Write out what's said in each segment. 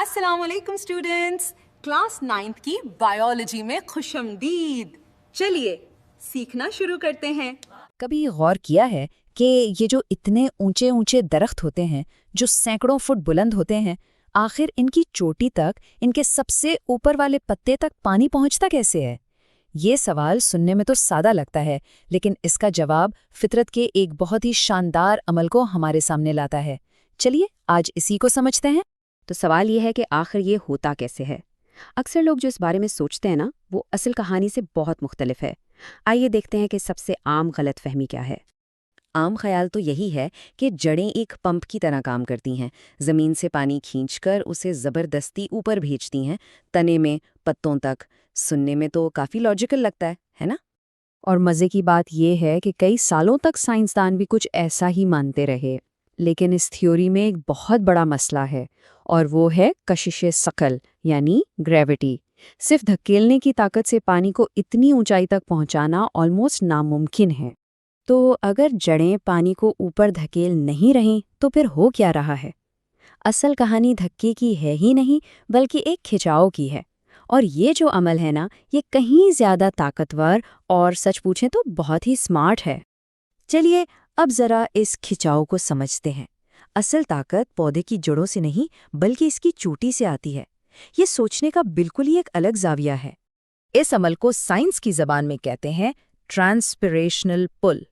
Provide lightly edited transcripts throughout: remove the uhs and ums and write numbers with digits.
अस्सलाम वालेकुम students. Class 9th की बायोलॉजी में खुशमदीद। चलिए सीखना शुरू करते हैं। कभी गौर किया है कि ये जो इतने ऊंचे ऊंचे दरख्त होते हैं जो सैकड़ों फुट बुलंद होते हैं, आखिर इनकी चोटी तक, इनके सबसे ऊपर वाले पत्ते तक पानी पहुंचता कैसे है? ये सवाल सुनने में तो सादा लगता है, लेकिन इसका जवाब फितरत के एक बहुत ही शानदार अमल को हमारे सामने लाता है। चलिए आज इसी को समझते हैं। तो सवाल ये है कि आखिर ये होता कैसे है। अक्सर लोग जो इस बारे में सोचते हैं ना, वो असल कहानी से बहुत मुख्तलिफ है। आइए देखते हैं कि सबसे आम गलतफहमी क्या है। आम ख्याल तो यही है कि जड़ें एक पंप की तरह काम करती हैं, ज़मीन से पानी खींचकर उसे ज़बरदस्ती ऊपर भेजती हैं, तने में, पत्तों तक। सुनने में तो काफ़ी लॉजिकल लगता है ना? और मज़े की बात यह है कि कई सालों तक साइंसदान भी कुछ ऐसा ही मानते रहे। लेकिन इस थ्योरी में एक बहुत बड़ा मसला है, और वो है कशिशे सकल यानी ग्रेविटी। सिर्फ धकेलने की ताकत से पानी को इतनी ऊंचाई तक पहुंचाना ऑलमोस्ट नामुमकिन है। तो अगर जड़ें पानी को ऊपर धकेल नहीं रहीं तो फिर हो क्या रहा है? असल कहानी धक्के की है ही नहीं, बल्कि एक खिंचाव की है। और ये जो अमल है ना, ये कहीं ज्यादा ताकतवर और सच पूछें तो बहुत ही स्मार्ट है। चलिए अब जरा इस खिंचाव को समझते हैं। असल ताकत पौधे की जड़ों से नहीं, बल्कि इसकी चोटी से आती है। ये सोचने का बिल्कुल ही एक अलग जाविया है। इस अमल को साइंस की जबान में कहते हैं ट्रांसपिरेशनल पुल।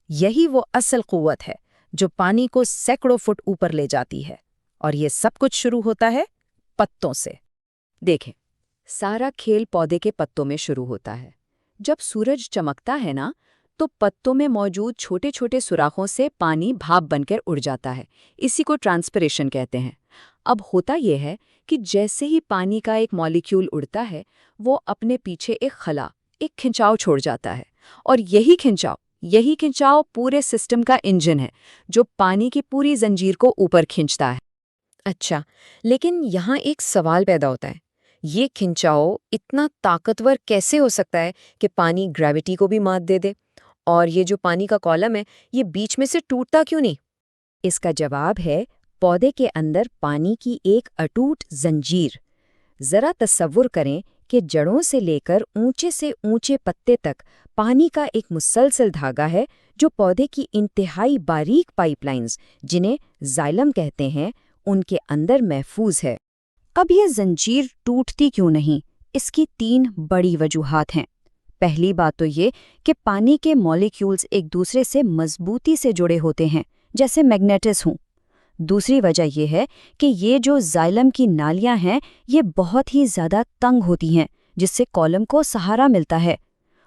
यही वो असल कुव्वत है जो पानी को सैकड़ों फुट ऊपर ले जाती है। और ये सब कुछ शुरू होता है पत्तों से। देखें, सारा खेल पौधे के पत्तों में शुरू होता है। जब सूरज चमकता है ना, तो पत्तों में मौजूद छोटे छोटे सुराखों से पानी भाप बनकर उड़ जाता है। इसी को ट्रांसपिरेशन कहते हैं। अब होता यह है कि जैसे ही पानी का एक मॉलिक्यूल उड़ता है, वो अपने पीछे एक खला, एक खिंचाव छोड़ जाता है। और यही खिंचाव पूरे सिस्टम का इंजन है, जो पानी की पूरी जंजीर को ऊपर खींचता है। अच्छा, लेकिन यहाँ एक सवाल पैदा होता है। ये खिंचाव इतना ताकतवर कैसे हो सकता है कि पानी ग्रेविटी को भी मात दे दे? और ये जो पानी का कॉलम है, ये बीच में से टूटता क्यों नहीं? इसका जवाब है पौधे के अंदर पानी की एक अटूट जंजीर। जरा तसव्वुर करें कि जड़ों से लेकर ऊंचे से ऊंचे पत्ते तक पानी का एक मुसलसल धागा है, जो पौधे की इंतहाई बारीक पाइपलाइंस, जिन्हें जाइलम कहते हैं, उनके अंदर महफूज है। अब यह जंजीर टूटती क्यों नहीं? इसकी 3 बड़ी वजूहात हैं। पहली बात तो ये कि पानी के मॉलिक्यूल्स एक दूसरे से मजबूती से जुड़े होते हैं, जैसे मैग्नेटिस हों। दूसरी वजह यह है कि ये जो जाइलम की नालियां हैं, ये बहुत ही ज़्यादा तंग होती हैं, जिससे कॉलम को सहारा मिलता है।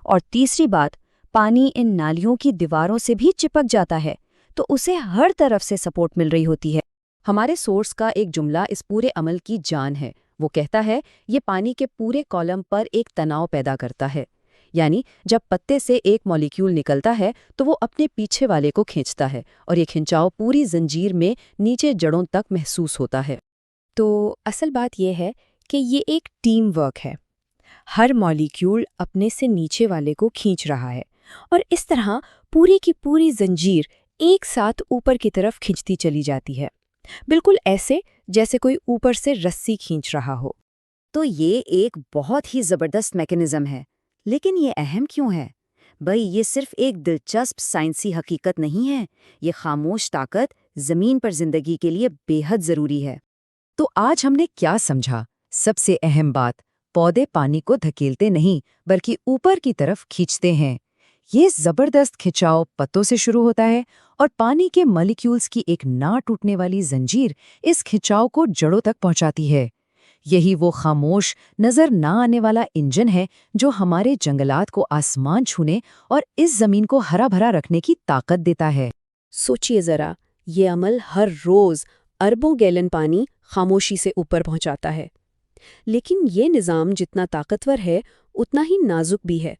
और तीसरी बात, पानी इन नालियों की दीवारों से भी चिपक जाता है, तो उसे हर तरफ से सपोर्ट मिल रही होती है। हमारे सोर्स का एक जुमला इस पूरे अमल की जान है। वो कहता है, ये पानी के पूरे कॉलम पर एक तनाव पैदा करता है। यानी जब पत्ते से एक मॉलिक्यूल निकलता है, तो वो अपने पीछे वाले को खींचता है, और ये खिंचाव पूरी जंजीर में नीचे जड़ों तक महसूस होता है। तो असल बात यह है कि ये एक टीम वर्क है। हर मॉलिक्यूल अपने से नीचे वाले को खींच रहा है, और इस तरह पूरी की पूरी जंजीर एक साथ ऊपर की तरफ खिंचती चली जाती है, बिल्कुल ऐसे जैसे कोई ऊपर से रस्सी खींच रहा हो। तो ये एक बहुत ही ज़बरदस्त मैकेनिज्म है। लेकिन ये अहम क्यों है? भाई, ये सिर्फ एक दिलचस्प साइंसी हकीकत नहीं है। ये खामोश ताकत ज़मीन पर जिंदगी के लिए बेहद ज़रूरी है। तो आज हमने क्या समझा? सबसे अहम बात, पौधे पानी को धकेलते नहीं, बल्कि ऊपर की तरफ खींचते हैं। ये ज़बरदस्त खिंचाव पत्तों से शुरू होता है, और पानी के मॉलिक्यूल्स की एक ना टूटने वाली जंजीर इस खिंचाव को जड़ों तक पहुंचाती है। यही वो खामोश, नजर ना आने वाला इंजन है जो हमारे जंगलात को आसमान छूने और इस जमीन को हरा भरा रखने की ताकत देता है। सोचिए जरा, ये अमल हर रोज अरबों गैलन पानी खामोशी से ऊपर पहुंचाता है। लेकिन ये निज़ाम जितना ताकतवर है, उतना ही नाजुक भी है।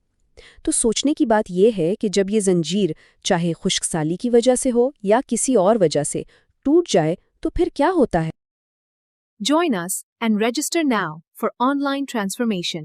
तो सोचने की बात यह है कि जब ये जंजीर, चाहे खुश्कसाली की वजह से हो या किसी और वजह से, टूट जाए, तो फिर क्या होता है? Join us and register now for online transformation.